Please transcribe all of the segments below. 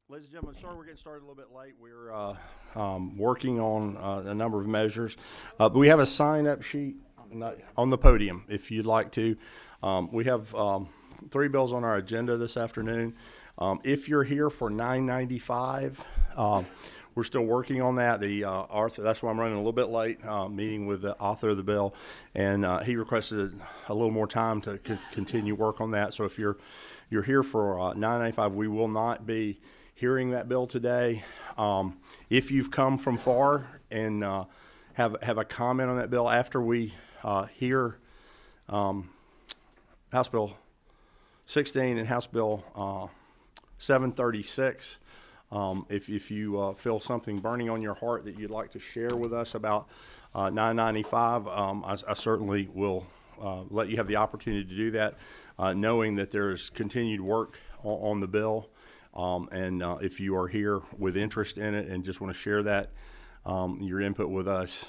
Ladies and gentlemen, sorry we're getting started a little bit late. We're working on a number of measures. But we have a sign-up sheet on the podium if you'd like to. We have three bills on our agenda this afternoon. If you're here for 995, we're still working on that. The author, that's why I'm running a little bit late, meeting with the author of the bill, and he requested a little more time to continue work on that. So if you're here for 995, we will not be hearing that bill today. If you've come from far and have a comment on that bill after we hear House Bill 16 and House Bill 736, if you feel something burning on your heart that you'd like to share with us about 995, I certainly will let you have the opportunity to do that, knowing that there is continued work on the bill. And if you are here with interest in it and just want to share that, your input with us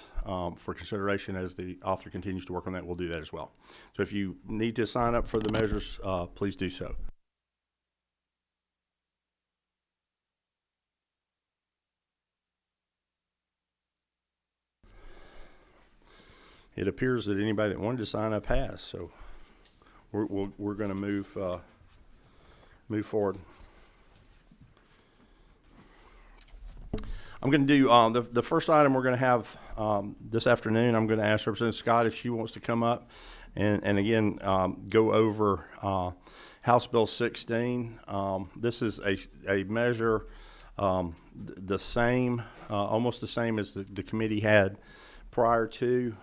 for consideration as the author continues to work on that, we'll do that as well. So if you need to sign up for the measures, please do so. It appears that anybody that wanted to sign up has, so we're going to move forward. I'm going to do the first item we're going to have this afternoon. I'm going to ask Representative Scott if she wants to come up and again go over House Bill 16. This is a measure the same, almost the same as the committee had prior to.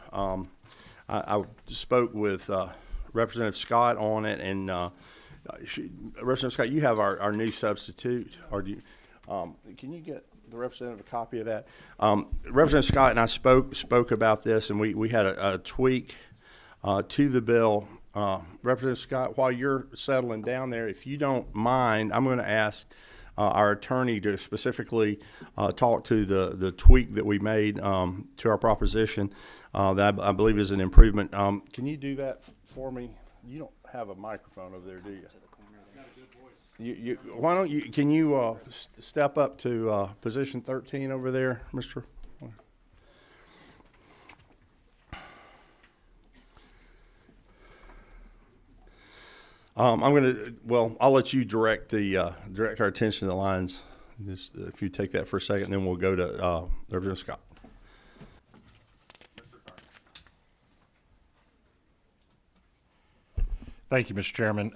I spoke with Representative Scott on it, and Representative Scott, you have our new substitute, or do you, can you get the representative a copy of that? Representative Scott and I spoke about this, and we had a tweak to the bill. Representative Scott, while you're settling down there, if you don't mind, I'm going to ask our attorney to specifically talk to the tweak that we made to our proposition that I believe is an improvement. Can you do that for me? You don't have a microphone over there, do you? Why don't you? Can you step up to position 13 over there, Mr. I'm going to. Well, I'll let you direct our attention to the lines. Just if you take that for a second, then we'll go to Representative Scott. Thank you, Mr. Chairman.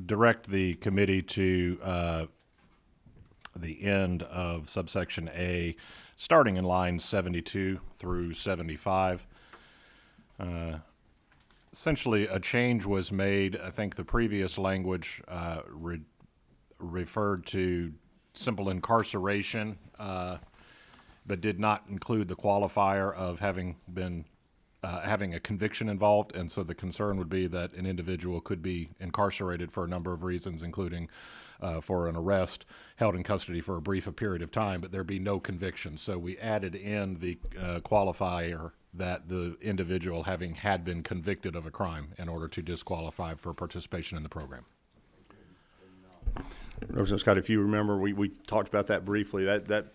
Direct the committee to the end of subsection A, starting in lines 72 through 75. Essentially, a change was made. I think the previous language referred to simple incarceration, but did not include the qualifier of having a conviction involved, and so the concern would be that an individual could be incarcerated for a number of reasons, including for an arrest, held in custody for a brief period of time, but there be no conviction. So we added in the qualifier that the individual had been convicted of a crime in order to disqualify for participation in the program. Representative Scott, if you remember, we talked about that briefly. That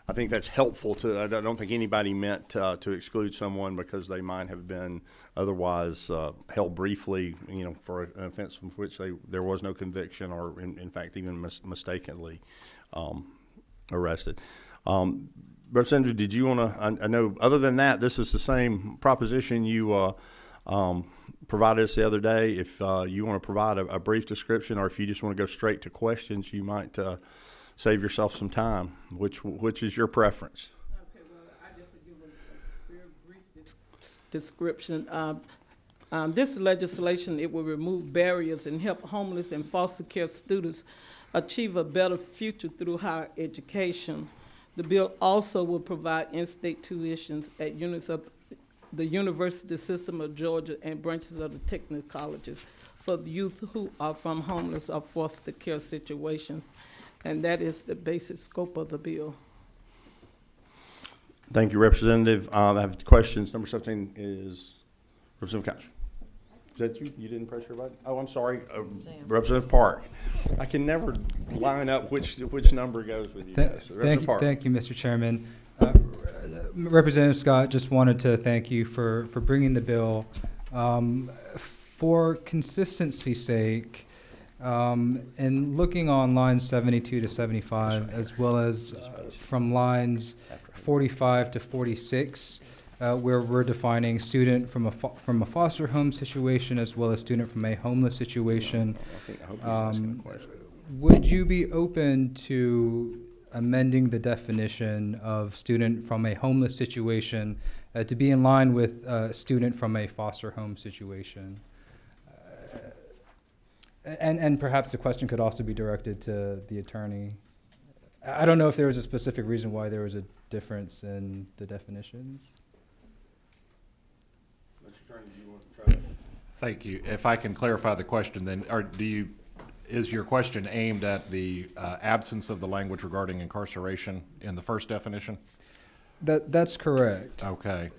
I think that's helpful to. I don't think anybody meant to exclude someone because they might have been otherwise held briefly, for an offense from which there was no conviction, or in fact even mistakenly arrested. Representative, did you want to? I know. Other than that, this is the same proposition you provided us the other day. If you want to provide a brief description, or if you just want to go straight to questions, you might save yourself some time. Which is your preference? Okay, well, I just give a very brief description. This legislation, it will remove barriers and help homeless and foster care students achieve a better future through higher education. The bill also will provide in-state tuitions at units of the University System of Georgia and branches of the technical colleges for the youth who are from homeless or foster care situations. And that is the basic scope of the bill. Thank you, Representative. I have questions. Number 17 is Representative Couch. Is that you? You didn't press your button? Oh, I'm sorry, Representative Park. I can never line up which number goes with you guys. So Representative Park. Thank you, Mr. Chairman. Representative Scott, just wanted to thank you for bringing the bill. For consistency's sake, and looking on lines 72 to 75, as well as from lines 45 to 46, where we're defining student from a foster home situation as well as student from a homeless situation, I hope he's asking a question. would you be open to amending the definition of student from a homeless situation to be in line with student from a foster home situation? And perhaps the question could also be directed to the attorney. I don't know if there was a specific reason why there was a difference in the definitions. Mr. Attorney, do you want to try to? Thank you. If I can clarify the question, then, is your question aimed at the absence of the language regarding incarceration in the first definition? That's correct. Okay.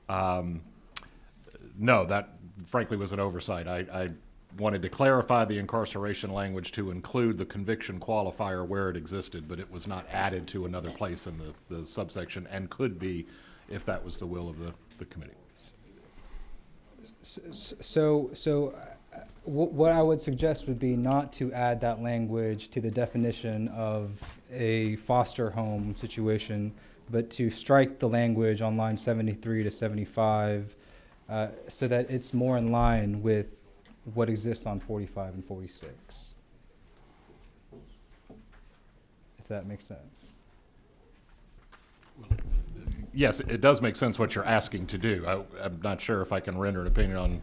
No, that frankly was an oversight. I wanted to clarify the incarceration language to include the conviction qualifier where it existed, but it was not added to another place in the subsection, and could be if that was the will of the committee. So what I would suggest would be not to add that language to the definition of a foster home situation, but to strike the language on line 73 to 75 so that it's more in line with what exists on 45 and 46. If that makes sense. Yes, it does make sense what you're asking to do. I'm not sure if I can render an opinion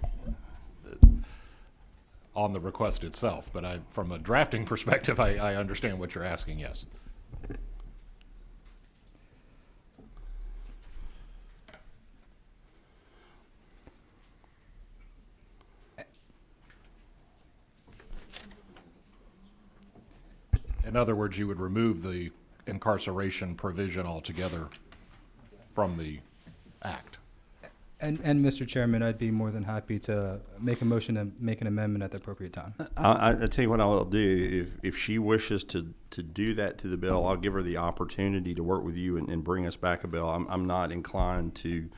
on the request itself, but from a drafting perspective, I understand what you're asking, yes. In other words, you would remove the incarceration provision altogether from the act. And Mr. Chairman, I'd be more than happy to make a motion and make an amendment at the appropriate time. I'll tell you what I'll do. If she wishes to do that to the bill, I'll give her the opportunity to work with you and bring us back a bill. I'm not inclined to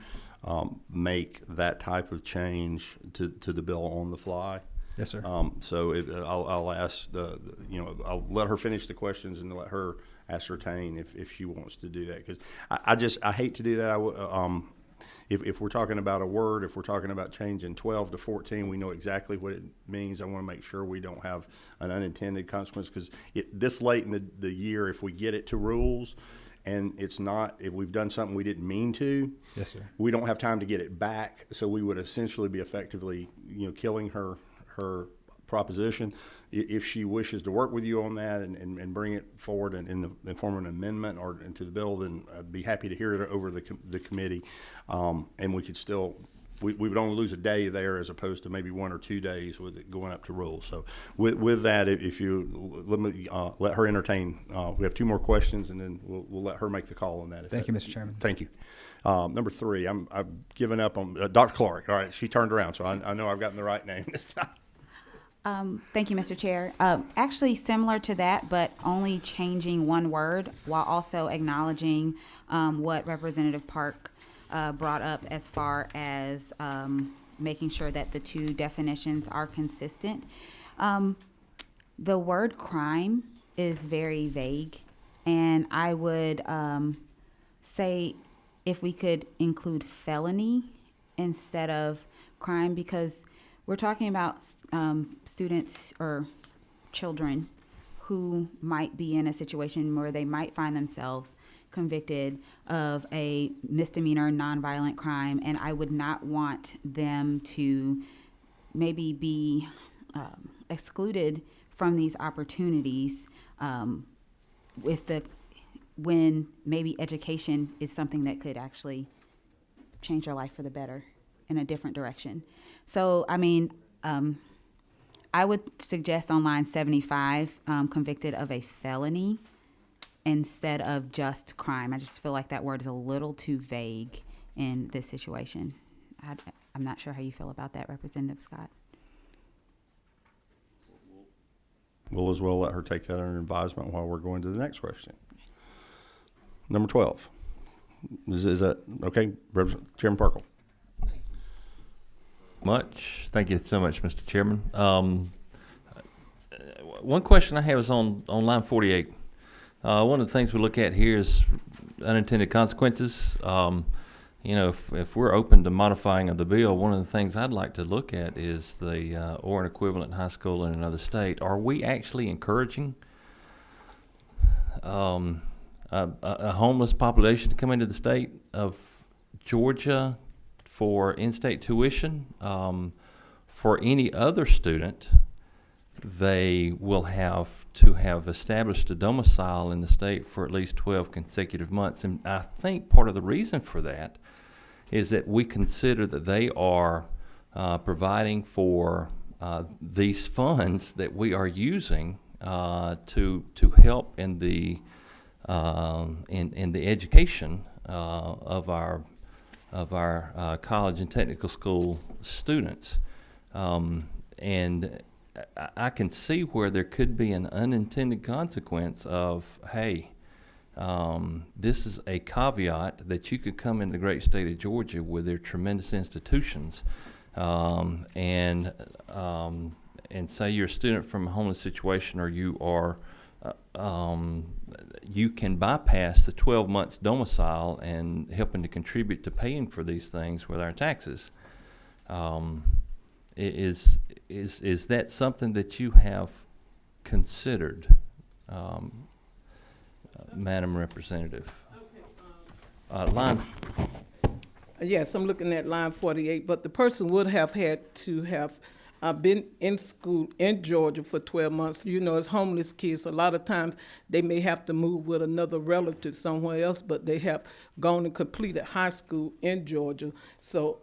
make that type of change to the bill on the fly. Yes, sir. So I'll ask I'll let her finish the questions and let her ascertain if she wants to do that, because I hate to do that. If we're talking about a word, if we're talking about changing 12 to 14, we know exactly what it means. I want to make sure we don't have an unintended consequence, because this late in the year, if we get it to rules and it's not, if we've done something we didn't mean to, Yes, sir. we don't have time to get it back. So we would essentially be effectively, killing her proposition. If she wishes to work with you on that and bring it forward in the form of an amendment or into the bill, then I'd be happy to hear it over the committee. And we could still, we would only lose a day there as opposed to maybe 1 or 2 days with it going up to rules. So with that, if you let her entertain, we have 2 more questions, and then we'll let her make the call on that. Thank you, Mr. Chairman. Thank you. Number 3, I've given up on Dr. Clark. All right, she turned around, so I know I've gotten the right name this time. Thank you, Mr. Chair. Actually similar to that, but only changing one word while also acknowledging what Representative Park brought up as far as making sure that the 2 definitions are consistent. The word crime is very vague, and I would say if we could include felony instead of crime, because we're talking about students or children who might be in a situation where they might find themselves convicted of a misdemeanor nonviolent crime, and I would not want them to maybe be excluded from these opportunities when maybe education is something that could actually change their life for the better in a different direction. So, I mean, I would suggest on line 75, convicted of a felony instead of just crime. I just feel like that word is a little too vague in this situation. I'm not sure how you feel about that, Representative Scott. We'll as well let her take that under advisement while we're going to the next question. Number 12. Is that okay? Chairman Parkle. Thank you so much, Mr. Chairman. One question I have is on line 48. One of the things we look at here is unintended consequences. If we're open to modifying of the bill, one of the things I'd like to look at is the or an equivalent high school in another state. Are we actually encouraging a homeless population to come into the state of Georgia for in-state tuition? For any other student, they will have to have established a domicile in the state for at least 12 consecutive months. And I think part of the reason for that is that we consider that they are providing for these funds that we are using to help in the education of our college and technical school students. And I can see where there could be an unintended consequence of, hey, this is a caveat that you could come in the great state of Georgia with their tremendous institutions, and say you're a student from a homeless situation, or you are, you can bypass the 12 months domicile and helping to contribute to paying for these things with our taxes. Is that something that you have considered, Madam Representative? Line. Yes, I'm looking at line 48, but the person would have had to have been in school in Georgia for 12 months. You know, as homeless kids, a lot of times they may have to move with another relative somewhere else, but they have gone and completed high school in Georgia. So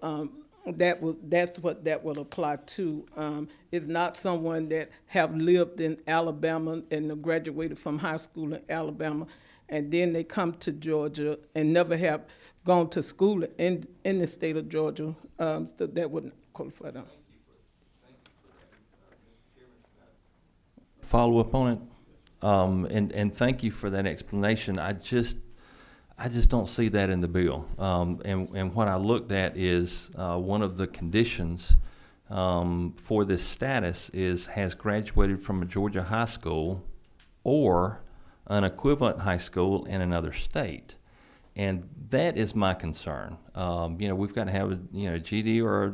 that's what that will apply to. It's not someone that have lived in Alabama and graduated from high school in Alabama, and then they come to Georgia and never have gone to school in the state of Georgia. So that wouldn't qualify them. Follow up on it, and thank you for that explanation. I just don't see that in the bill. And what I looked at is one of the conditions for this status is has graduated from a Georgia high school or an equivalent high school in another state. And that is my concern. We've got to have a GED or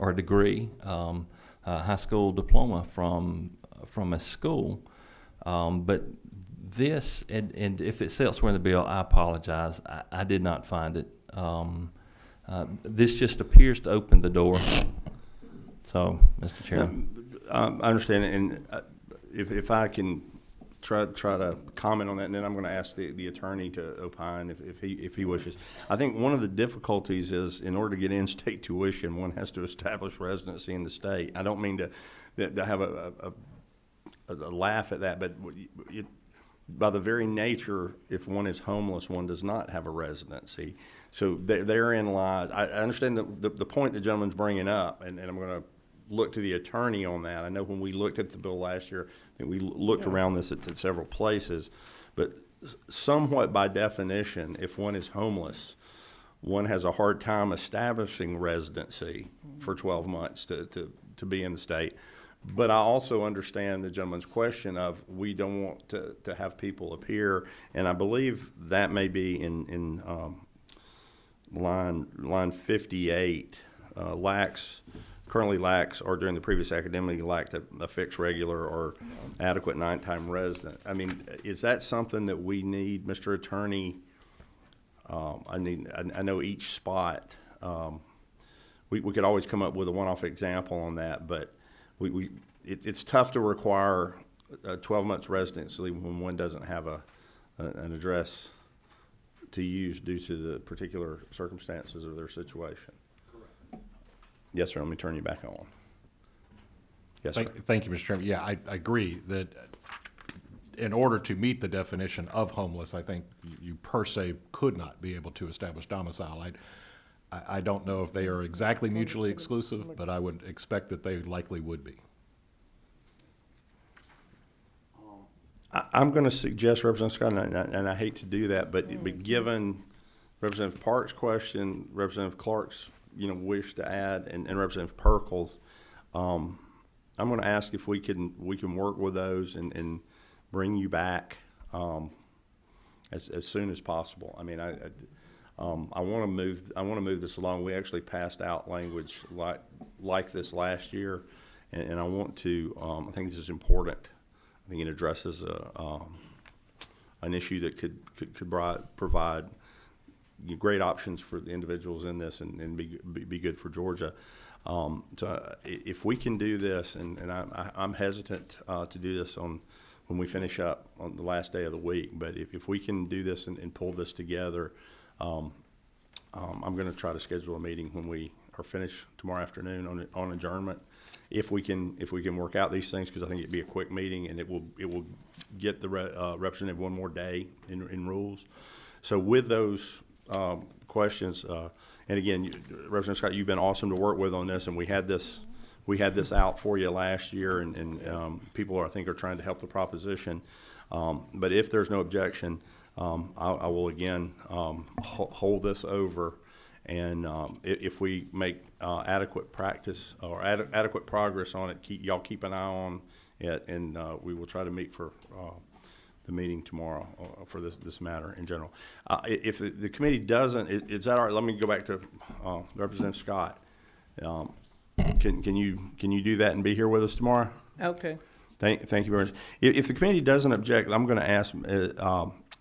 a degree, a high school diploma from a school, but this, and if it's elsewhere in the bill, I apologize. I did not find it. This just appears to open the door. So, Mr. Chairman. I understand, and if I can try to comment on that, and then I'm going to ask the attorney to opine if he wishes. I think one of the difficulties is in order to get in-state tuition, one has to establish residency in the state. I don't mean to have a laugh at that, but by the very nature, if one is homeless, one does not have a residency. So therein lies. I understand the point the gentleman's bringing up, and I'm going to look to the attorney on that. I know when we looked at the bill last year, I think we looked around this at several places, but somewhat by definition, if one is homeless, one has a hard time establishing residency for 12 months to be in the state. But I also understand the gentleman's question of we don't want to have people appear, and I believe that may be in line 58, currently lacks, or during the previous academic year lacked a fixed, regular, or adequate nighttime resident. I mean, is that something that we need, Mr. Attorney? I know each spot, we could always come up with a one-off example on that, but it's tough to require a 12 months residency when one doesn't have an address to use due to the particular circumstances of their situation. Correct. Yes, sir. Let me turn you back on. Yes, sir. Thank you, Mr. Chairman. Yeah, I agree that in order to meet the definition of homeless, I think you per se could not be able to establish domicile. I don't know if they are exactly mutually exclusive, but I would expect that they likely would be. I'm going to suggest, Representative Scott, and I hate to do that, but given Representative Park's question, Representative Clark's, wish to add, and Representative Perkles, I'm going to ask if we can work with those and bring you back as soon as possible. I mean, I want to move this along. We actually passed out language like this last year, and I want to. I think this is important. I think it addresses an issue that could provide great options for the individuals in this and be good for Georgia. So if we can do this, and I'm hesitant to do this when we finish up on the last day of the week, but if we can do this and pull this together, I'm going to try to schedule a meeting when we are finished tomorrow afternoon on adjournment. If we can work out these things, because I think it'd be a quick meeting and it will get the representative one more day in rules. So with those questions, and again, Representative Scott, you've been awesome to work with on this, and we had this out for you last year, and people I think are trying to help the proposition. But if there's no objection, I will again hold this over. And if we make adequate practice or adequate progress on it, y'all keep an eye on it, and we will try to meet for the meeting tomorrow for this matter in general. If the committee doesn't, is that all right? Let me go back to Representative Scott. Can you do that and be here with us tomorrow? Okay. Thank you very much. If the committee doesn't object, I'm going to ask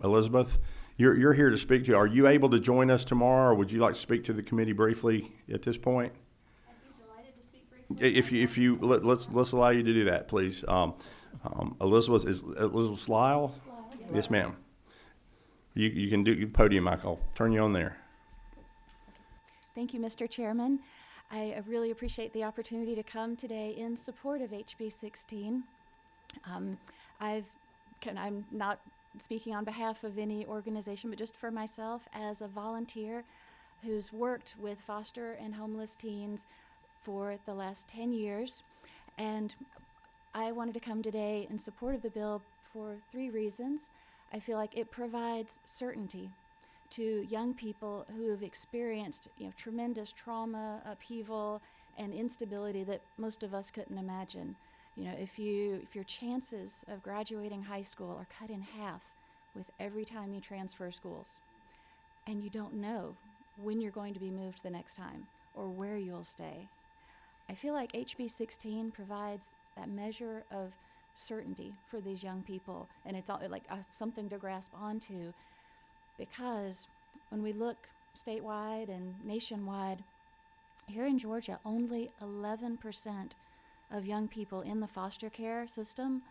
Elizabeth. You're here to speak to. Are you able to join us tomorrow, or would you like to speak to the committee briefly at this point? I'd be delighted to speak briefly. If you let's allow you to do that, please. Elizabeth Lyle? Yes, ma'am. You can do your podium, Mike. I'll turn you on there. Thank you, Mr. Chairman. I really appreciate the opportunity to come today in support of HB 16. I'm not speaking on behalf of any organization, but just for myself as a volunteer who's worked with foster and homeless teens for the last 10 years. And I wanted to come today in support of the bill for 3 reasons. I feel like it provides certainty to young people who have experienced tremendous trauma, upheaval, and instability that most of us couldn't imagine. If your chances of graduating high school are cut in half with every time you transfer schools, and you don't know when you're going to be moved the next time or where you'll stay, I feel like HB 16 provides that measure of certainty for these young people, and it's like something to grasp onto, because when we look statewide and nationwide, here in Georgia, only 11% of young people in the foster care system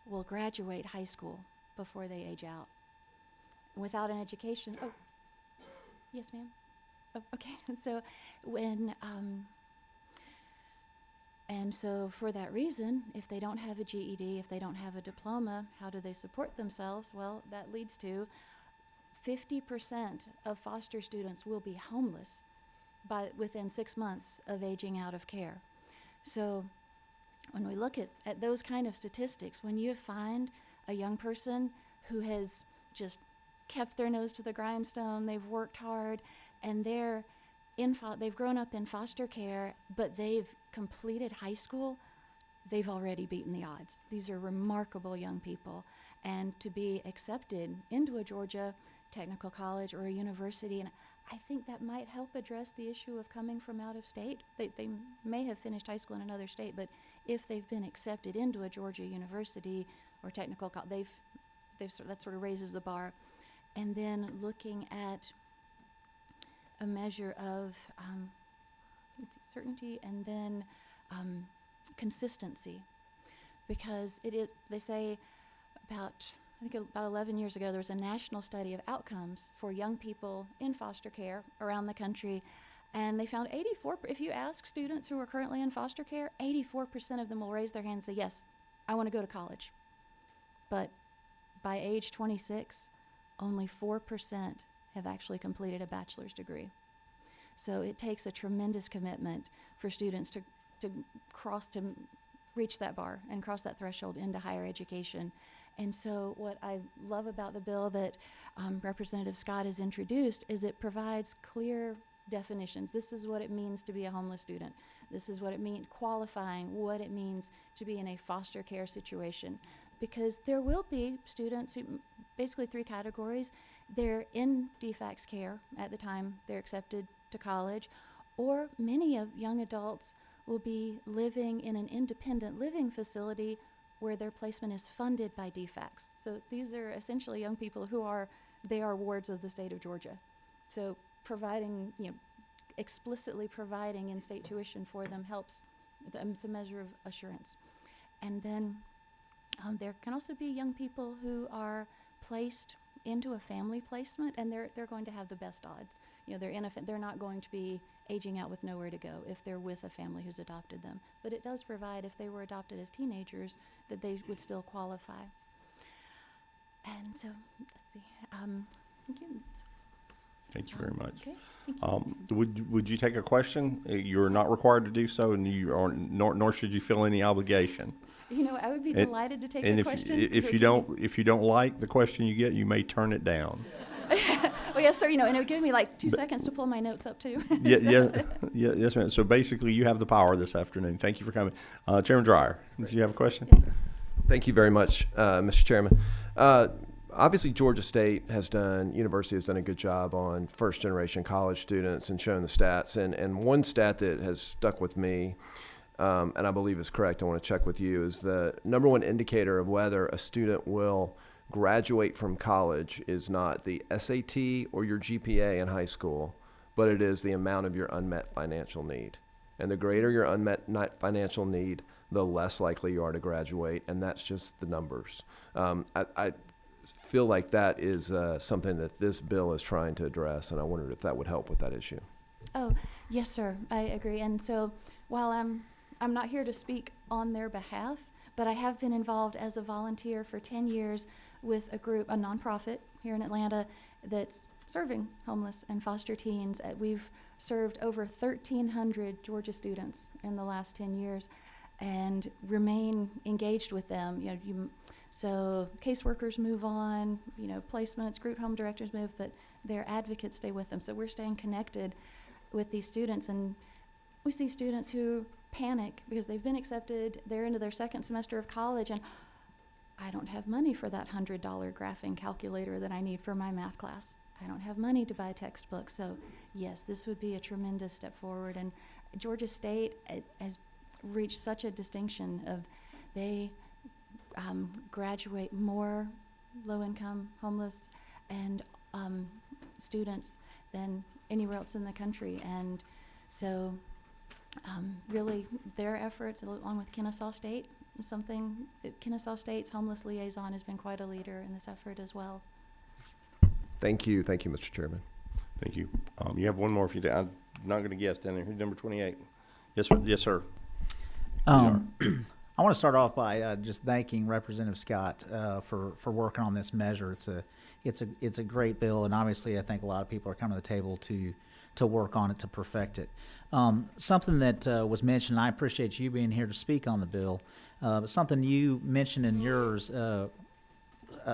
will graduate high school before they age out. Without an education, oh, yes, ma'am. Oh, okay. So and so for that reason, if they don't have a GED, if they don't have a diploma, how do they support themselves? Well, that leads to 50% of foster students will be homeless within 6 months of aging out of care. So when we look at those kind of statistics, when you find a young person who has just kept their nose to the grindstone, they've worked hard, and they've grown up in foster care, but they've completed high school, they've already beaten the odds. These are remarkable young people. And to be accepted into a Georgia technical college or a university, and I think that might help address the issue of coming from out of state. They may have finished high school in another state, but if they've been accepted into a Georgia university or technical college, that sort of raises the bar. And then looking at a measure of certainty and then consistency, because they say about 11 years ago, there was a national study of outcomes for young people in foster care around the country, and they found if you ask students who are currently in foster care, 84% of them will raise their hand and say, yes, I want to go to college. But by age 26, only 4% have actually completed a bachelor's degree. So it takes a tremendous commitment for students to reach that bar and cross that threshold into higher education. And so what I love about the bill that Representative Scott has introduced is it provides clear definitions. This is what it means to be a homeless student. This is what it means, qualifying what it means to be in a foster care situation. Because there will be students who, basically 3 categories, they're in DFACS care at the time they're accepted to college, or many of young adults will be living in an independent living facility where their placement is funded by DFACS. So these are essentially young people who are wards of the state of Georgia. So providing, explicitly providing in-state tuition for them helps. It's a measure of assurance. And then there can also be young people who are placed into a family placement, and they're going to have the best odds. They're not going to be aging out with nowhere to go if they're with a family who's adopted them. But it does provide, if they were adopted as teenagers, that they would still qualify. And so, let's see. Thank you. Thank you very much. Okay, thank you. Would you take a question? You're not required to do so, and nor should you feel any obligation. I would be And- delighted to take And the question. if you don't like the question you get, you may turn it down. Well, yes, sir. And it would give me like 2 seconds to pull my notes up too. Yes, ma'am. So basically, you have the power this afternoon. Thank you for coming. Chairman Dreyer, do you have a question? Yes, sir. Thank you very much, Mr. Chairman. Obviously, Georgia State University has done a good job on first-generation college students and showing the stats. And one stat that has stuck with me, and I believe is correct, I want to check with you, is the number one indicator of whether a student will graduate from college is not the SAT or your GPA in high school, but it is the amount of your unmet financial need. And the greater your unmet financial need, the less likely you are to graduate, and that's just the numbers. I feel like that is something that this bill is trying to address, and I wondered if that would help with that issue. Oh, yes, sir. I agree. And so while I'm not here to speak on their behalf, but I have been involved as a volunteer for 10 years with a nonprofit here in Atlanta that's serving homeless and foster teens. We've served over 1,300 Georgia students in the last 10 years and remain engaged with them. So caseworkers move on, placements, group home directors move, but their advocates stay with them. So we're staying connected with these students, and we see students who panic because they've been accepted, they're into their 2nd semester of college, and I don't have money for that $100 graphing calculator that I need for my math class. I don't have money to buy a textbook. So yes, this would be a tremendous step forward. And Georgia State has reached such a distinction of they graduate more low-income, homeless, and students than anywhere else in the country. And so really their efforts, along with Kennesaw State, Kennesaw State's homeless liaison has been quite a leader in this effort as well. Thank you, Mr. Chairman. Thank you. You have one more if you do. I'm not going to guess down there. Who's number 28? Yes, sir. I want to start off by just thanking Representative Scott for working on this measure. It's a great bill, and obviously I think a lot of people are coming to the table to work on it, to perfect it. Something that was mentioned, I appreciate you being here to speak on the bill, but something you mentioned in yours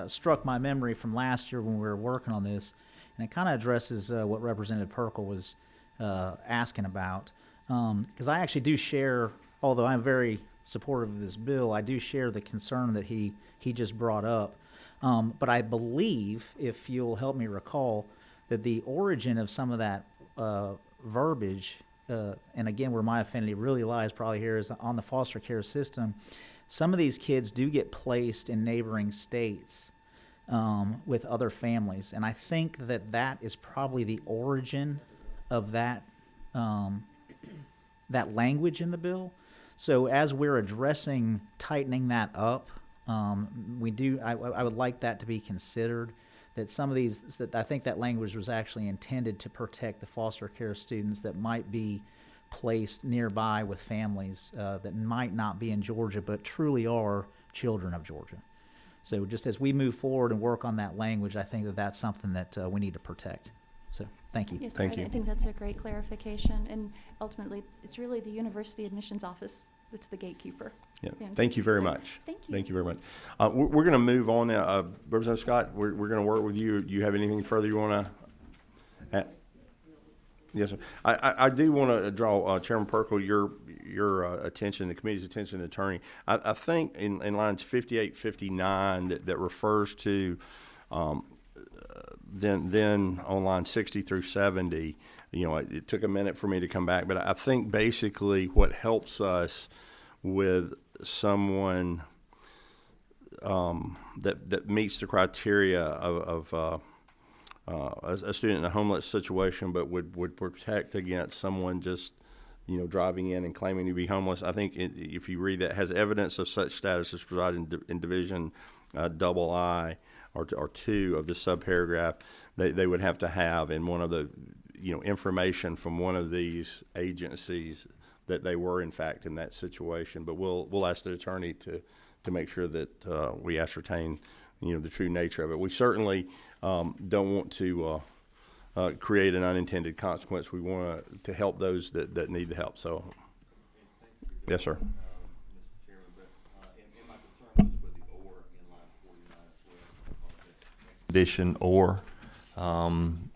struck my memory from last year when we were working on this, and it kind of addresses what Representative Perkle was asking about. Because I actually do share, although I'm very supportive of this bill, I do share the concern that he just brought up. But I believe, if you'll help me recall, that the origin of some of that verbiage, and again, where my affinity really lies probably here, is on the foster care system. Some of these kids do get placed in neighboring states with other families, and I think that is probably the origin of that that language in the bill. So as we're addressing tightening that up, I would like that to be considered. That some of these, that I think that language was actually intended to protect the foster care students that might be placed nearby with families that might not be in Georgia, but truly are children of Georgia. So just as we move forward and work on that language, I think that that's something that we need to protect. So, thank you. Yes, Thank I you. think that's a great clarification, and ultimately, it's really the university admissions office that's the gatekeeper. Yeah. And Thank you very so, much. Thank you. Thank you very much. We're going to move on now. Representative Scott, we're going to work with you. Do you have anything further you want to add? Yes, sir. I do want to draw Chairman Perkle your attention, the committee's attention, attorney. I think in lines 58, 59 that refers to then on line 60 through 70. It took a minute for me to come back, but I think basically what helps us with someone that meets the criteria of a student in a homeless situation, but would protect against someone just driving in and claiming to be homeless. I think if you read that, has evidence of such status as provided in division II or 2 of the subparagraph, they would have to have in one of the information from one of these agencies that they were in fact in that situation. But we'll ask the attorney to make sure that we ascertain the true nature of it. We certainly don't want to create an unintended consequence. We want to help those that need the help. So, yes, sir. Condition or, and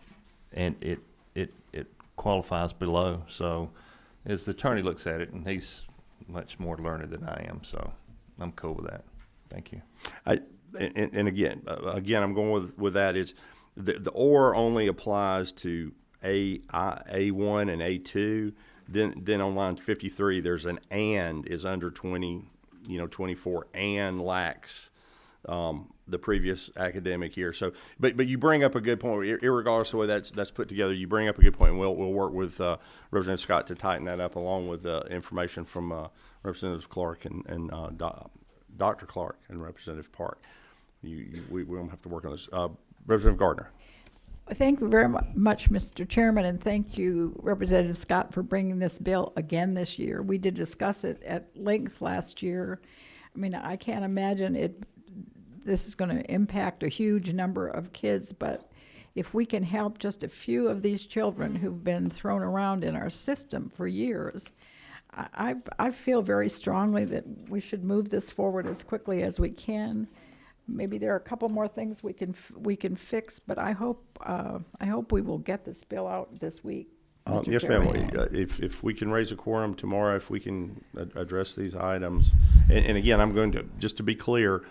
it qualifies below. So as the attorney looks at it, and he's much more learned than I am, so I'm cool with that. Thank you. And again, I'm going with that is the or only applies to A1 and A2. Then on line 53, there's an and is under 24 and lacks the previous academic year. So, but you bring up a good point. Irregardless of the way that's put together, you bring up a good point, and we'll work with Representative Scott to tighten that up, along with information from Representative Clark and Dr. Clark and Representative Park. We don't have to work on this. Representative Gardner. Thank you very much, Mr. Chairman, and thank you, Representative Scott, for bringing this bill again this year. We did discuss it at length last year. I mean, I can't imagine this is going to impact a huge number of kids, but if we can help just a few of these children who've been thrown around in our system for years, I feel very strongly that we should move this forward as quickly as we can. Maybe there are a couple more things we can fix, but I hope we will get this bill out this week. Yes, ma'am. If we can raise a quorum tomorrow, if we can address these items, and again, I'm going to, just to be clear,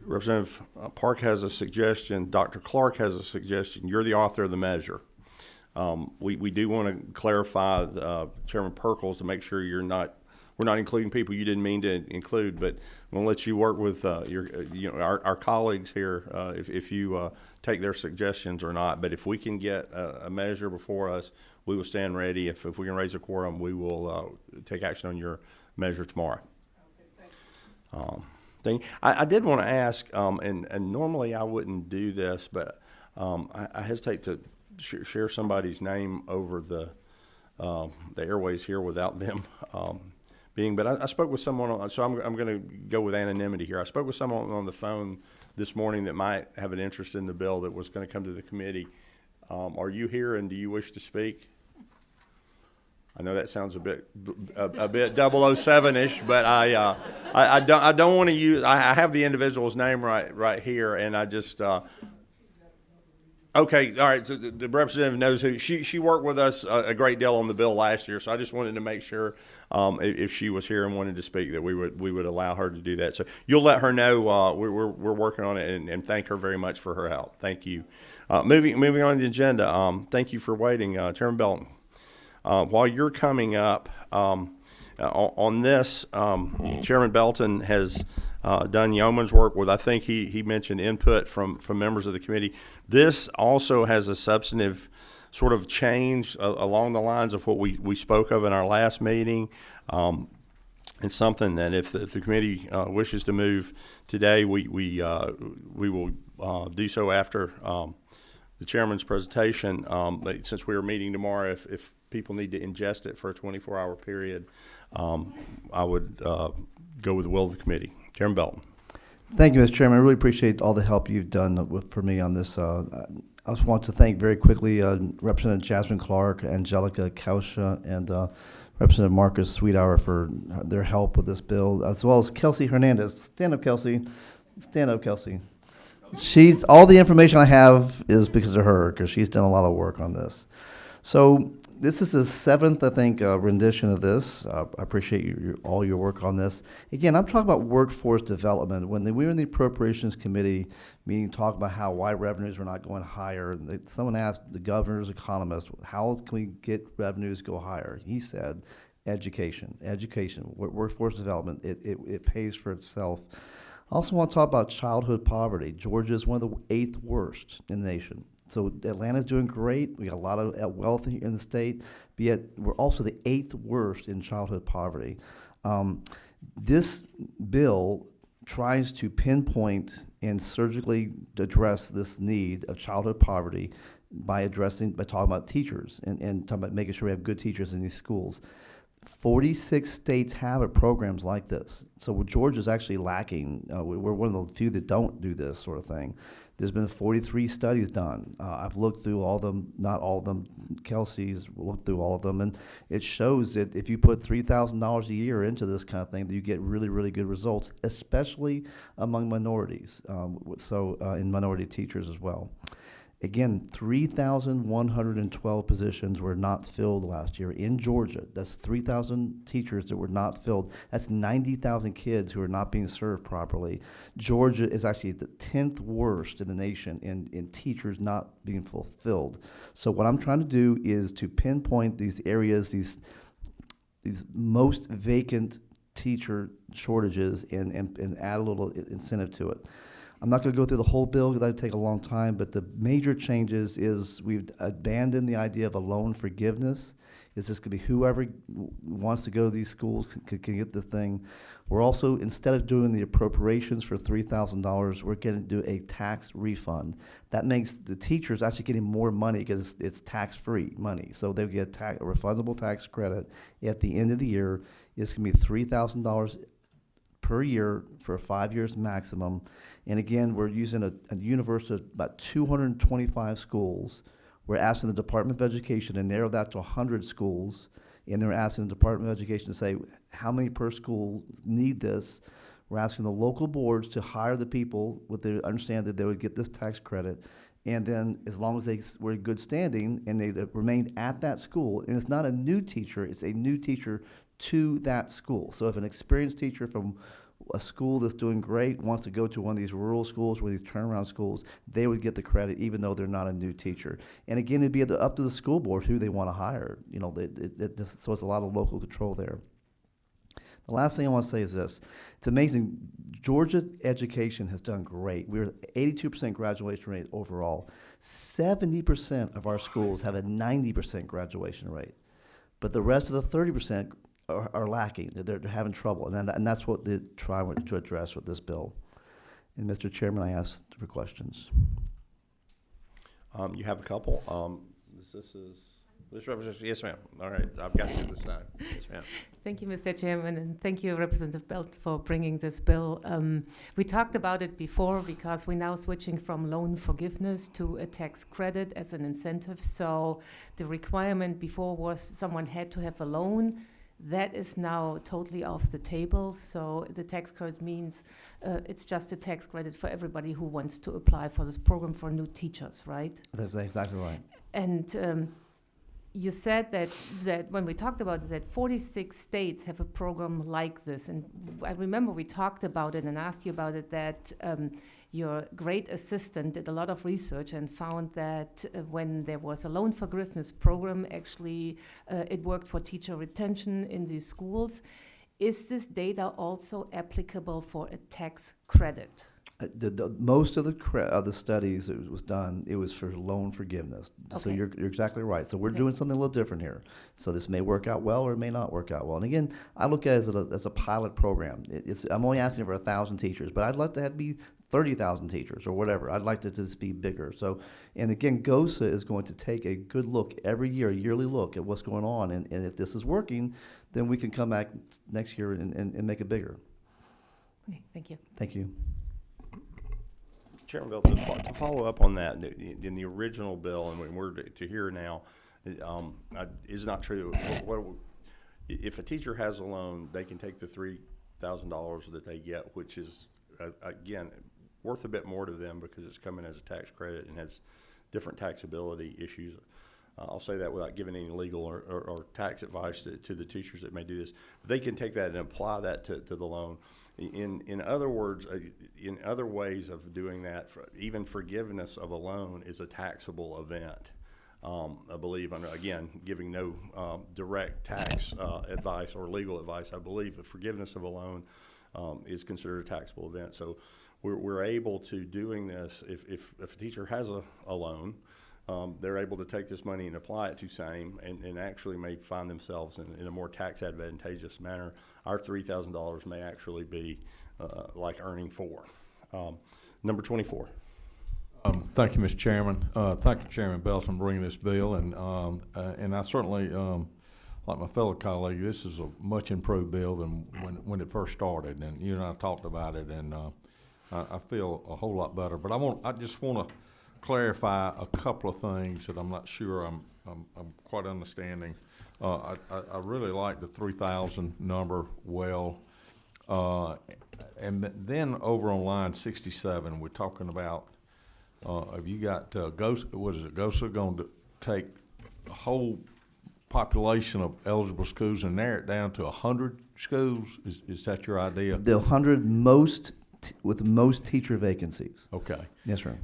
Representative Park has a suggestion, Dr. Clark has a suggestion, you're the author of the measure. We do want to clarify, Chairman Perkles, to make sure we're not including people you didn't mean to include, but we'll let you work with our colleagues here if you take their suggestions or not. But if we can get a measure before us, we will stand ready. If we can raise a quorum, we will take action on your measure tomorrow. I did want to ask, and normally I wouldn't do this, but I hesitate to share somebody's name over the airways here without them but I spoke with someone, so I'm going to go with anonymity here. I spoke with someone on the phone this morning that might have an interest in the bill that was going to come to the committee. Are you here, and do you wish to speak? I know that sounds a bit 007-ish, but I don't want to use. I have the individual's name right here, and I just. Okay, all right. So the representative knows who she worked with us a great deal on the bill last year. So I just wanted to make sure if she was here and wanted to speak that we would allow her to do that. So you'll let her know we're working on it, and thank her very much for her help. Thank you. Moving on to the agenda. Thank you for waiting, Chairman Belton. While you're coming up on this, Chairman Belton has done yeoman's work with, I think he mentioned input from members of the committee. This also has a substantive sort of change along the lines of what we spoke of in our last meeting. It's something that if the committee wishes to move today, we will do so after the chairman's presentation. But since we are meeting tomorrow, if people need to ingest it for a 24-hour period, I would go with the will of the committee. Chairman Belton. Thank you, Mr. Chairman. I really appreciate all the help you've done for me on this. I just want to thank very quickly Representative Jasmine Clark, Angelica Kausha, and Representative Marcus Sweethour for their help with this bill, as well as Kelsey Hernandez. Stand up, Kelsey. Stand up, Kelsey. She's, all the information I have is because of her, because she's done a lot of work on this. So this is the 7th, I think, rendition of this. I appreciate all your work on this. Again, I'm talking about workforce development. When we were in the Appropriations Committee meeting, talking about why revenues were not going higher, someone asked the governor's economist, how can we get revenues go higher? He said, education, workforce development. It pays for itself. I also want to talk about childhood poverty. Georgia is one of the 8th worst in the nation. So Atlanta's doing great. We got a lot of wealth in the state, but yet we're also the 8th worst in childhood poverty. This bill tries to pinpoint and surgically address this need of childhood poverty by talking about teachers and talking about making sure we have good teachers in these schools. 46 states have programs like this. So Georgia's actually lacking. We're one of the few that don't do this sort of thing. There's been 43 studies done. I've looked through all of them, not all of them. Kelsey's looked through all of them, and it shows that if you put $3,000 a year into this kind of thing, that you get really, really good results, especially among minorities, in minority teachers as well. Again, 3,112 positions were not filled last year in Georgia. That's 3,000 teachers that were not filled. That's 90,000 kids who are not being served properly. Georgia is actually the 10th worst in the nation in teachers not being fulfilled. So what I'm trying to do is to pinpoint these areas, these most vacant teacher shortages and add a little incentive to it. I'm not going to go through the whole bill because that would take a long time, but the major changes is we've abandoned the idea of a loan forgiveness. It's just going to be whoever wants to go to these schools can get the thing. We're also, instead of doing the appropriations for $3,000, we're going to do a tax refund. That makes the teachers actually getting more money because it's tax-free money. So they'll get a refundable tax credit at the end of the year. It's going to be $3,000 per year for 5 years maximum. And again, we're using a universe of about 225 schools. We're asking the Department of Education to narrow that to 100 schools. And they're asking the Department of Education to say how many per school need this. We're asking the local boards to hire the people with the understand that they would get this tax credit. And then as long as they were in good standing and they remained at that school, and it's not a new teacher, it's a new teacher to that school. So if an experienced teacher from a school that's doing great wants to go to one of these rural schools or these turnaround schools, they would get the credit even though they're not a new teacher. And again, it'd be up to the school board who they want to hire. So it's a lot of local control there. The last thing I want to say is this. It's amazing. Georgia education has done great. We're 82% graduation rate overall. 70% of our schools have a 90% graduation rate. But the rest of the 30% are lacking. They're having trouble. And that's what they're trying to address with this bill. And Mr. Chairman, I ask for questions. You have a couple. This represents, yes, ma'am. All right, I've got you this time. Yes, ma'am. Thank you, Mr. Chairman, and thank you, Representative Belt, for bringing this bill. We talked about it before because we're now switching from loan forgiveness to a tax credit as an incentive. So the requirement before was someone had to have a loan. That is now totally off the table. So the tax credit means it's just a tax credit for everybody who wants to apply for this program for new teachers, right? That's exactly right. And you said that when we talked about it, that 46 states have a program like this. And I remember we talked about it and asked you about it, that your great assistant did a lot of research and found that when there was a loan forgiveness program, actually it worked for teacher retention in these schools. Is this data also applicable for a tax credit? Most of the studies that was done, it was for loan forgiveness. Okay. So you're exactly right. So we're doing something a little different here. So this may work out well or it may not work out well. And again, I look at it as a pilot program. I'm only asking for 1,000 teachers, but I'd like to have be 30,000 teachers or whatever. I'd like to just be bigger. So, and again, GOSA is going to take a good look every year, a yearly look at what's going on. And if this is working, then we can come back next year and make it bigger. Okay, thank you. Thank you. Chairman Bell, to follow up on that, in the original bill, and we're to hear now, is not true. If a teacher has a loan, they can take the $3,000 that they get, which is, again, worth a bit more to them because it's coming as a tax credit and has different taxability issues. I'll say that without giving any legal or tax advice to the teachers that may do this. But they can take that and apply that to the loan. In other words, in other ways of doing that, even forgiveness of a loan is a taxable event. I believe, again, giving no direct tax advice or legal advice, I believe the forgiveness of a loan is considered a taxable event. So we're able to doing this if a teacher has a loan, they're able to take this money and apply it to same and actually may find themselves in a more tax advantageous manner. Our $3,000 may actually be like earning $4,000. Number 24. Thank you, Mr. Chairman. Thank you, Chairman Belton, for bringing this bill. And I certainly, like my fellow colleague, this is a much improved bill than when it first started. And you and I talked about it, and I feel a whole lot better. But I just want to clarify a couple of things that I'm not sure I'm quite understanding. I really like the 3,000 number well. And then over on line 67, we're talking about have you got GOSA going to take the whole population of eligible schools and narrow it down to 100 schools? Is that your idea? The 100 most with the most teacher vacancies. Okay. Yes, sir.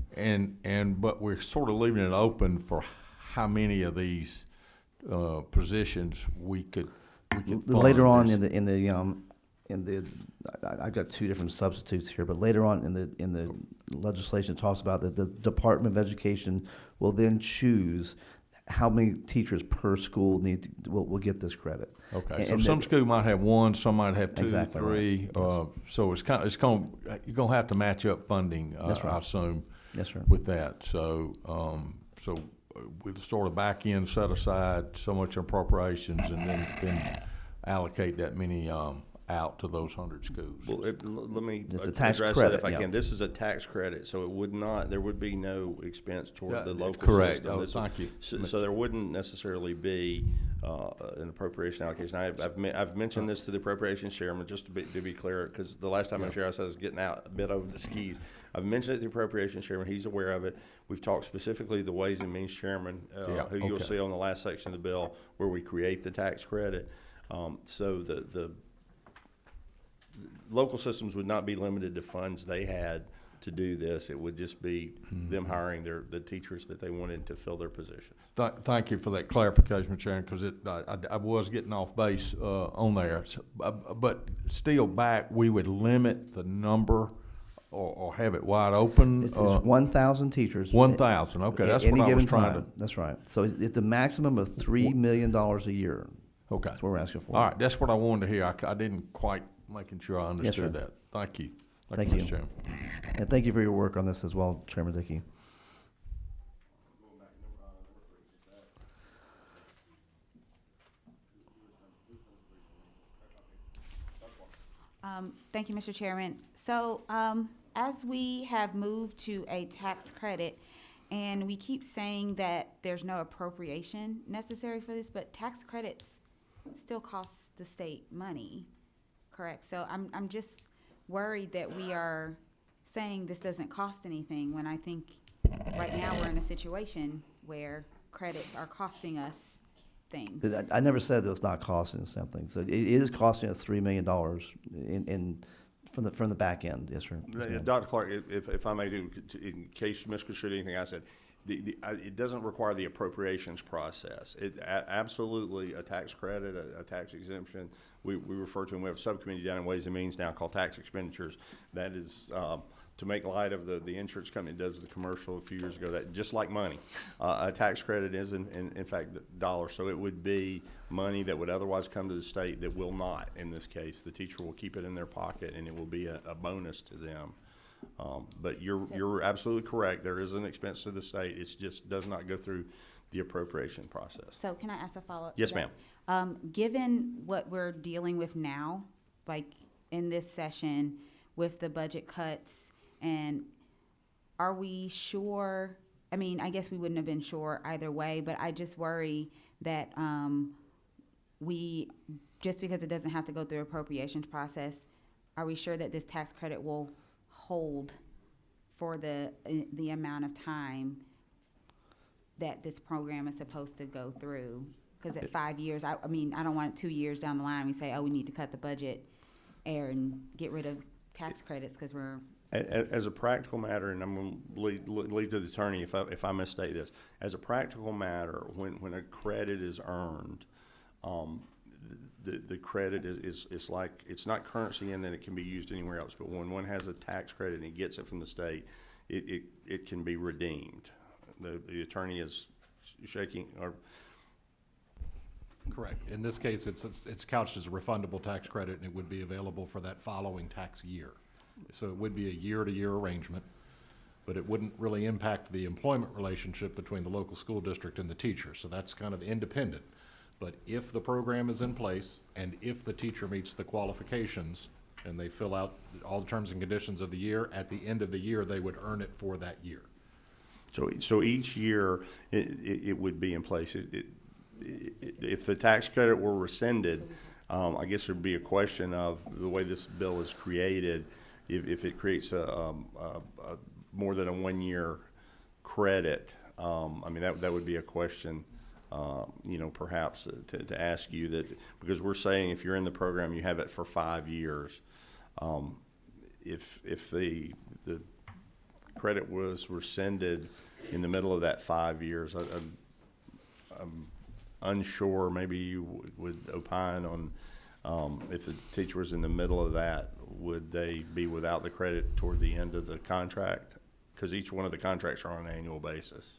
But we're sort of leaving it open for how many of these positions we could later on fund. I've got two different substitutes here, but later on in the legislation it talks about that the Department of Education will then choose how many teachers per school will get this credit. Okay, so some school might have one, some might have two, Exactly three. right. So you're gonna have to match up funding, That's right. I assume, Yes, sir. with that. So we'll sort of back end set aside so much appropriations and then allocate that many out to those 100 schools. Well, let me It's a tax address credit, that if I yeah. can. This is a tax credit, so there would be no expense toward Yeah, the local correct. system. Oh, thank you. So there wouldn't necessarily be an appropriation allocation. I've mentioned this to the appropriations chairman, just to be clear, because the last time I was here, I said I was getting out a bit over the skis. I've mentioned it to the appropriations chairman. He's aware of it. We've talked specifically the Ways and Means chairman, who you'll see on the last section of the bill where we create the tax credit. So the local systems would not be limited to funds they had to do this. It would just be them hiring the teachers that they wanted to fill their positions. Thank you for that clarification, Mr. Chairman, because I was getting off base on there. So, but still back, we would limit the number or have it wide open. It's 1,000 teachers. 1,000, okay, that's Any what I given was trying time. That's right. So it's a maximum of $3 million a year. Okay. That's what we're asking for. All right, that's what I wanted to hear. I didn't quite making sure I understood sir. that. Thank you. Thank Mr. you. Chairman. And thank you for your work on this as well, Chairman Dickey. Thank you, Mr. Chairman. So, as we have moved to a tax credit, and we keep saying that there's no appropriation necessary for this, but tax credits still cost the state money, correct? So I'm just worried that we are saying this doesn't cost anything, when I think right now we're in a situation where credits are costing us things. I never said it was not costing us something. So it is costing us $3 million from the back end. Yes, sir. Yes, ma'am. Dr. Clark, if I may do, in case misconstrued anything I said, it doesn't require the appropriations process. Absolutely a tax credit, a tax exemption. We refer to them. We have a subcommittee down in Ways and Means now called Tax Expenditures. That is to make light of the insurance company does the commercial a few years ago. That just like money, a tax credit is in fact dollars. So it would be money that would otherwise come to the state that will not. In this case, the teacher will keep it in their pocket, and it will be a bonus to them. But you're absolutely correct. There is an expense to the state. It just does not go through the appropriation process. So can I ask a follow-up? Yes, to that? ma'am. Given what we're dealing with now, like in this session with the budget cuts, and are we sure? I mean, I guess we wouldn't have been sure either way, but I just worry that we, just because it doesn't have to go through appropriations process, are we sure that this tax credit will hold for the amount of time that this program is supposed to go through? Because at 5 years, I mean, I don't want 2 years down the line, we say, oh, we need to cut the budget and get rid of tax credits because we're. As a practical matter, and I'm going to leave to the attorney if I misstate this. As a practical matter, when a credit is earned, the credit is like, it's not currency in that it can be used anywhere else, but when one has a tax credit and he gets it from the state, it can be redeemed. The attorney is shaking, or. Correct. In this case, it's couched as a refundable tax credit, and it would be available for that following tax year. So it would be a year-to-year arrangement, but it wouldn't really impact the employment relationship between the local school district and the teacher. So that's kind of independent. But if the program is in place, and if the teacher meets the qualifications, and they fill out all the terms and conditions of the year, at the end of the year, they would earn it for that year. So each year, it would be in place. If the tax credit were rescinded, I guess there'd be a question of the way this bill is created. If it creates a more than a 1 year credit, I mean, that would be a question, perhaps to ask you, that because we're saying if you're in the program, you have it for 5 years. If the credit was rescinded in the middle of that 5 years, I'm unsure. Maybe you would opine on if the teacher was in the middle of that, would they be without the credit toward the end of the contract? Because each one of the contracts are on an annual basis.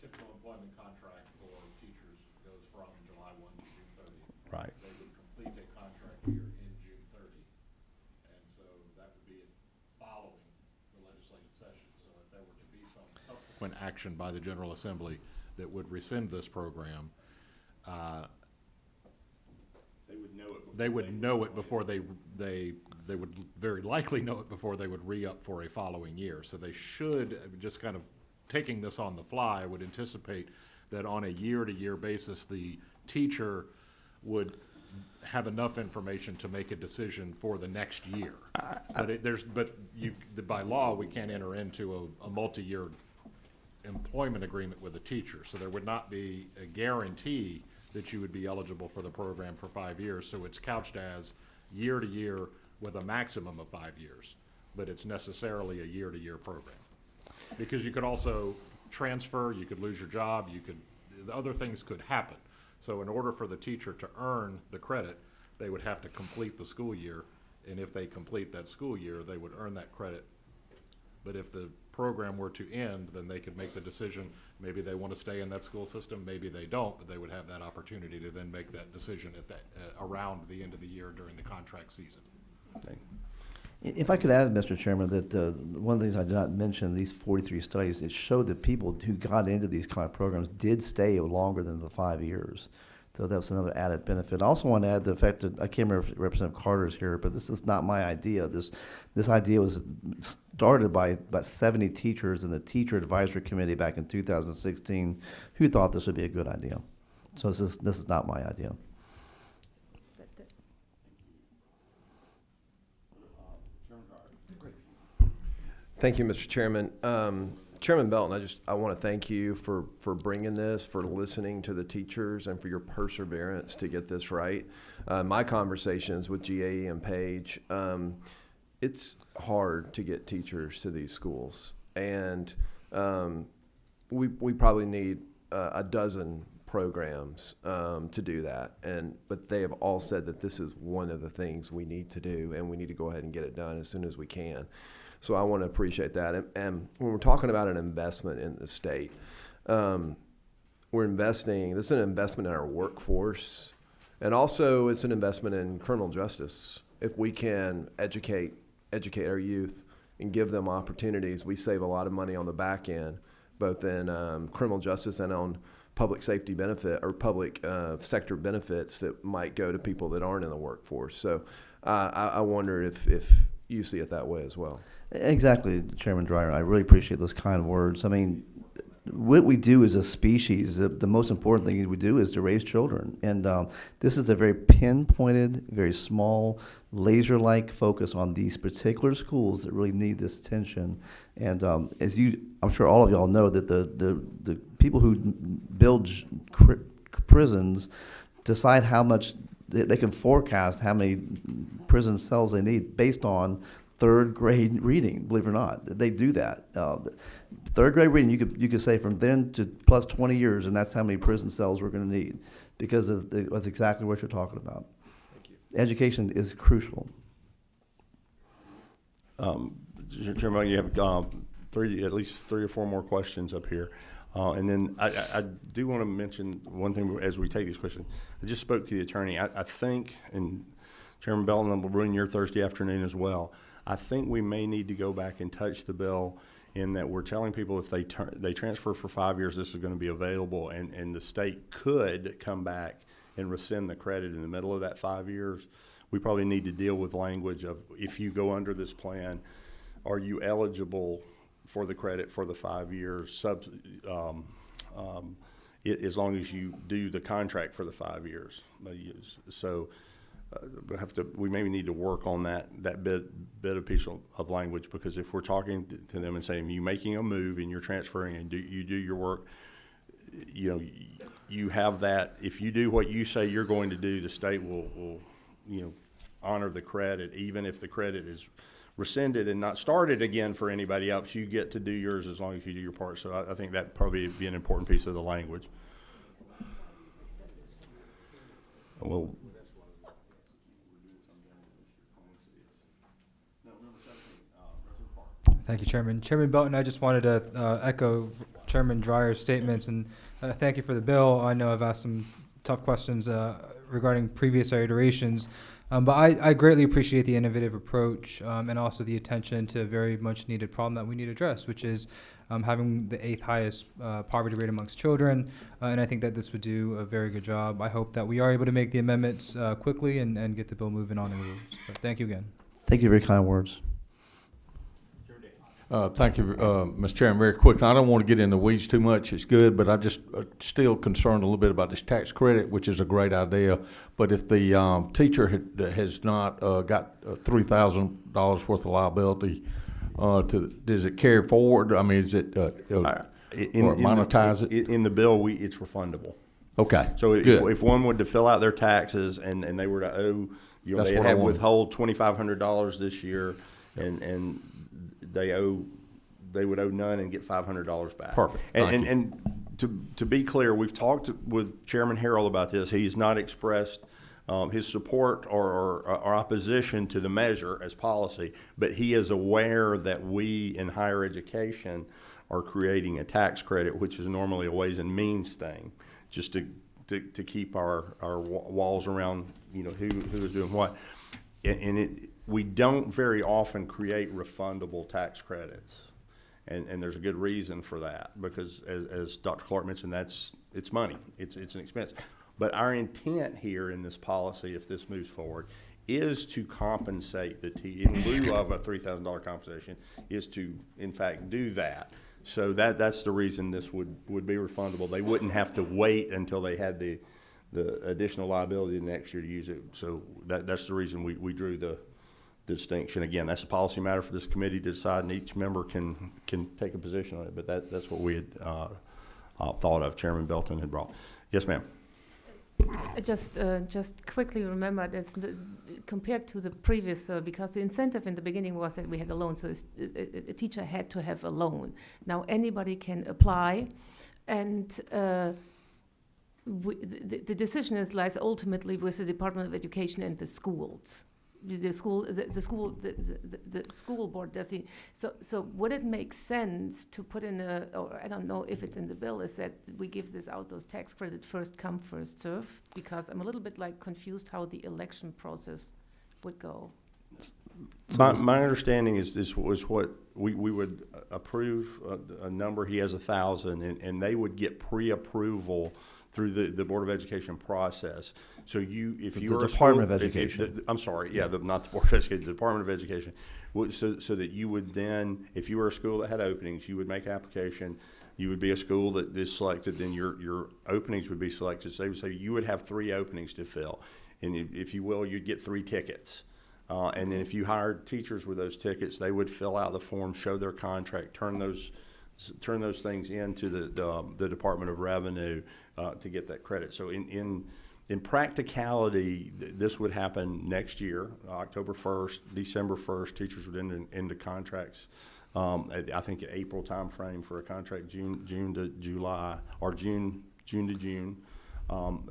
The typical employment contract for teachers goes from July 1 to June 30th. Right. They would complete a contract year in June 30. And so that would be following the legislative session. So if there were to be some subsequent action by the General Assembly that would rescind this program, they would know it before they would very likely know it before they would re-up for a following year. So they should, just kind of taking this on the fly, would anticipate that on a year-to-year basis, the teacher would have enough information to make a decision for the next year. By law, we can't enter into a multi-year employment agreement with a teacher. So there would not be a guarantee that you would be eligible for the program for 5 years. So it's couched as year-to-year with a maximum of 5 years, but it's necessarily a year-to-year program. Because you could also transfer, you could lose your job, other things could happen. So in order for the teacher to earn the credit, they would have to complete the school year, and if they complete that school year, they would earn that credit. But if the program were to end, then they could make the decision, maybe they want to stay in that school system, maybe they don't, but they would have that opportunity to then make that decision at that around the end of the year during the contract season. If I could add, Mr. Chairman, that one of the things I did not mention, these 43 studies, it showed that people who got into these kind of programs did stay longer than the 5 years. So that was another added benefit. I also want to add the fact that, I can't remember if Representative Carter's here, but this is not my idea. This idea was started by about 70 teachers in the Teacher Advisory Committee back in 2016 who thought this would be a good idea. So this is not my idea. Thank you, Mr. Chairman. Chairman Belton, I want to thank you for bringing this, for listening to the teachers, and for your perseverance to get this right. My conversations with GAE and Page, it's hard to get teachers to these schools, and we probably need a dozen programs to do that. But they have all said that this is one of the things we need to do, and we need to go ahead and get it done as soon as we can. So I want to appreciate that. And when we're talking about an investment in the state, we're investing, this is an investment in our workforce, and also it's an investment in criminal justice. If we can educate our youth and give them opportunities, we save a lot of money on the back end, both in criminal justice and on public safety benefit or public sector benefits that might go to people that aren't in the workforce. So I wonder if you see it that way as well. Exactly, Chairman Dreyer. I really appreciate those kind words. I mean, what we do as a species, the most important thing we do is to raise children. And this is a very pinpointed, very small, laser-like focus on these particular schools that really need this attention. And I'm sure all of y'all know that the people who build prisons decide how much they can forecast how many prison cells they need based on third grade reading. Believe it or not, they do that. Third grade reading, you could say from then to plus 20 years, and that's how many prison cells we're going to need because that's exactly what you're talking about. Thank you. Education is crucial. Chairman, you have at least three or four more questions up here. And then I do want to mention one thing as we take these questions. I just spoke to the attorney. I think, and Chairman Belton will ruin your Thursday afternoon as well, I think we may need to go back and touch the bill in that we're telling people if they transfer for 5 years, this is going to be available, and the state could come back and rescind the credit in the middle of that 5 years. We probably need to deal with language of if you go under this plan, are you eligible for the credit for the 5 years, as long as you do the contract for the 5 years. So we maybe need to work on that bit of piece of language, because if we're talking to them and saying you making a move and you're transferring and you do your work, you have that. If you do what you say you're going to do, the state will honor the credit, even if the credit is rescinded and not started again for anybody else. You get to do yours as long as you do your part. So I think that probably be an important piece of the language. Well, Thank you, Chairman. Chairman Belton, I just wanted to echo Chairman Dreyer's statements and thank you for the bill. I know I've asked some tough questions regarding previous iterations, but I greatly appreciate the innovative approach and also the attention to a very much needed problem that we need to address, which is having the 8th highest poverty rate amongst children, and I think that this would do a very good job. I hope that we are able to make the amendments quickly and get the bill moving on in the rules. But thank you again. Thank you for your kind words. Thank you, Mr. Chairman. Very quickly, I don't want to get in the weeds too much. It's good, but I just still concerned a little bit about this tax credit, which is a great idea. But if the teacher has not got $3,000 worth of liability, does it carry forward? I mean, is it or monetize it? In the bill, it's refundable. Okay. So if one would to fill out their taxes and they were to owe, they had withhold $2,500 this year, and they would owe none and get $500 back. Perfect. And to be clear, we've talked with Chairman Harrell about this. He's not expressed his support or opposition to the measure as policy, but he is aware that we in higher education are creating a tax credit, which is normally a Ways and Means thing, just to keep our walls around who is doing what, and we don't very often create refundable tax credits, and there's a good reason for that, because as Dr. Clark mentioned, it's money, it's an expense. But our intent here in this policy, if this moves forward, is to compensate in lieu of a $3,000 compensation, is to in fact do that. So that's the reason this would be refundable. They wouldn't have to wait until they had the additional liability the next year to use it. So that's the reason we drew the distinction. Again, that's a policy matter for this committee to decide, and each member can take a position on it. But that's what we had thought of. Chairman Belton had brought. Yes, ma'am. Just quickly remember that compared to the previous, because the incentive in the beginning was that we had a loan, so a teacher had to have a loan. Now anybody can apply, and the decision lies ultimately with the Department of Education and the schools. The school board does it. So would it make sense to put in or I don't know if it's in the bill, is that we give those tax credit first come, first serve? Because I'm a little bit confused how the election process would go. My understanding is what we would approve a number. He has 1,000, and they would get pre-approval through the Board of Education process. So if The you are a Department school- of Education. I'm sorry, yeah, not the Board of Education, the Department of Education. So that you would then, if you were a school that had openings, you would make an application. You would be a school that is selected, then your openings would be selected. So they would say you would have 3 openings to fill, and if you will, you'd get 3 tickets. And then if you hired teachers with those tickets, they would fill out the form, show their contract, turn those things into the Department of Revenue to get that credit. So in practicality, this would happen next year, October 1st, December 1st. Teachers would enter into contracts. I think April timeframe for a contract, June to July, or June to June,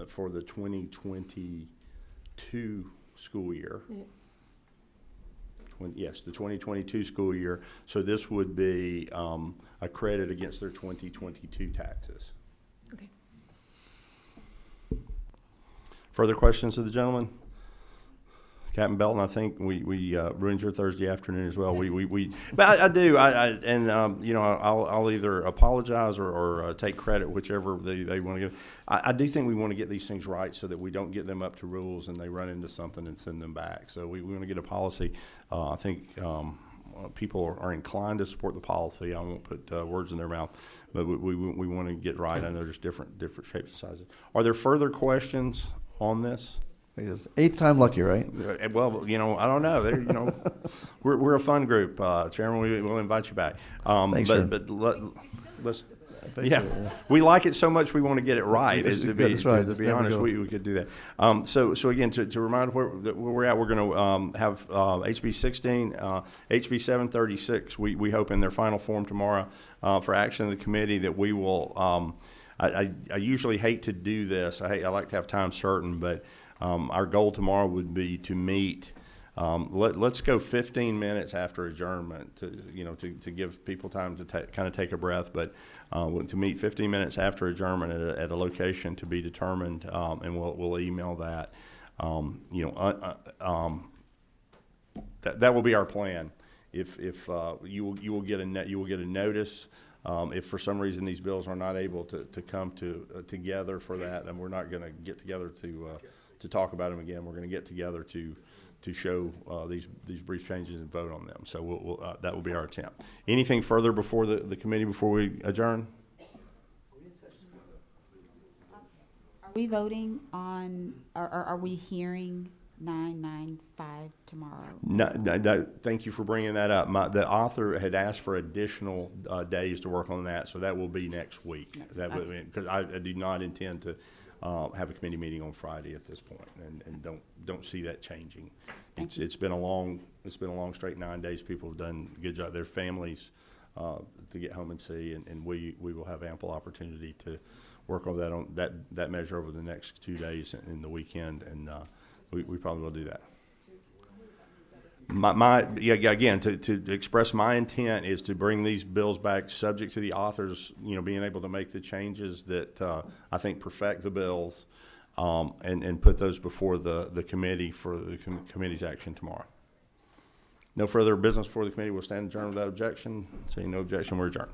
for the 2022 school year. Yeah. Yes, the 2022 school year. So this would be a credit against their 2022 taxes. Okay. Further questions of the gentleman? Captain Belton, I think we ruined your Thursday afternoon as well. But I do. I'll either apologize or take credit, whichever they want to give. I do think we want to get these things right so that we don't get them up to rules and they run into something and send them back. So we want to get a policy. I think people are inclined to support the policy. I won't put words in their mouth, but we want to get right. I know there's different shapes and sizes. Are there further questions on this? I guess 8th time lucky, right? Well, I don't know. We're a fun group, Chairman. We'll invite you back. Thanks, sir. Let's. Yeah, we like it so much we want to get it right. That's To right. be That's never honest, go. we could do that. So again, to remind where we're at, we're going to have HB 16, HB 736. We hope in their final form tomorrow for action of the committee that we will. I usually hate to do this. I like to have time certain, but our goal tomorrow would be to meet. Let's go 15 minutes after adjournment to give people time to kind of take a breath, but to meet 15 minutes after adjournment at a location to be determined, and we'll email that. That will be our plan. If you will get a notice. If for some reason these bills are not able to come together for that, and we're not going to get together to talk about them again, we're going to get together to show these brief changes and vote on them. So that will be our attempt. Anything further before the committee before we adjourn? Are we voting on, or are we hearing 995 tomorrow? No, thank you for bringing that up. The author had asked for additional days to work on that, so that will be next week. Because I do not intend to have a committee meeting on Friday at this point, and don't see that changing. It's been a long straight 9 days. People have done a good job. Their families to get home and see, and we will have ample opportunity to work on that measure over the next 2 days and the weekend, and we probably will do that. Again, to express my intent is to bring these bills back subject to the authors, being able to make the changes that I think perfect the bills, and put those before the committee for the committee's action tomorrow. No further business for the committee. We'll stand adjourned without objection. Seeing no objection, we're adjourned.